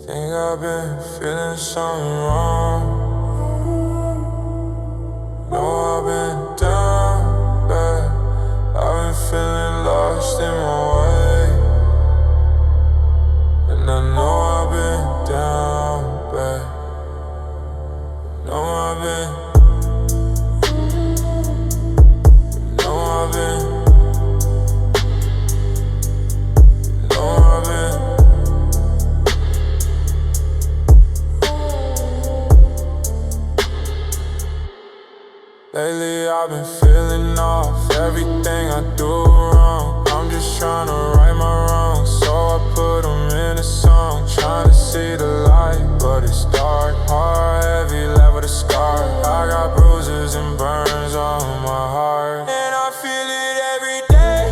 Think I've been feeling something wrong. No, I've been down bad. I've been feeling lost in my way. And I know I've been down bad. Know I've been lately I've been feeling off everything I do wrong. I'm just trying to right my wrongs, so I put them in a song. Trying to see the light, but it's dark. Heart heavy, left with a scar. I got bruises and burns on my heart, and I feel it every day.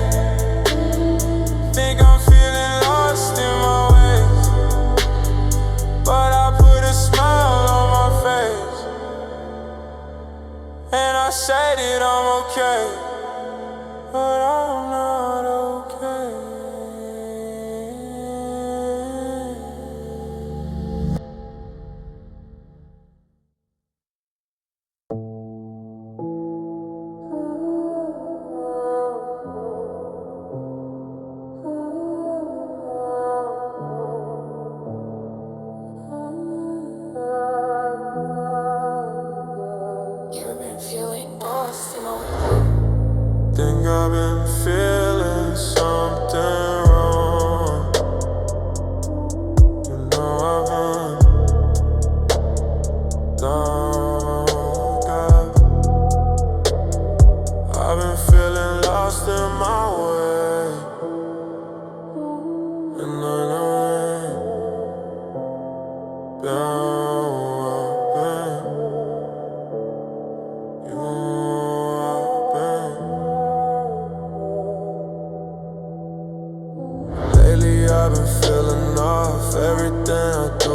Think I'm feeling lost in my ways, but I put a smile on my face, and I said that I'm okay, but I'm not okay. Think I've been feeling something wrong. You know I've been dark. I've been feeling lost in my way, and I know it down. Lately I've been feeling off everything I do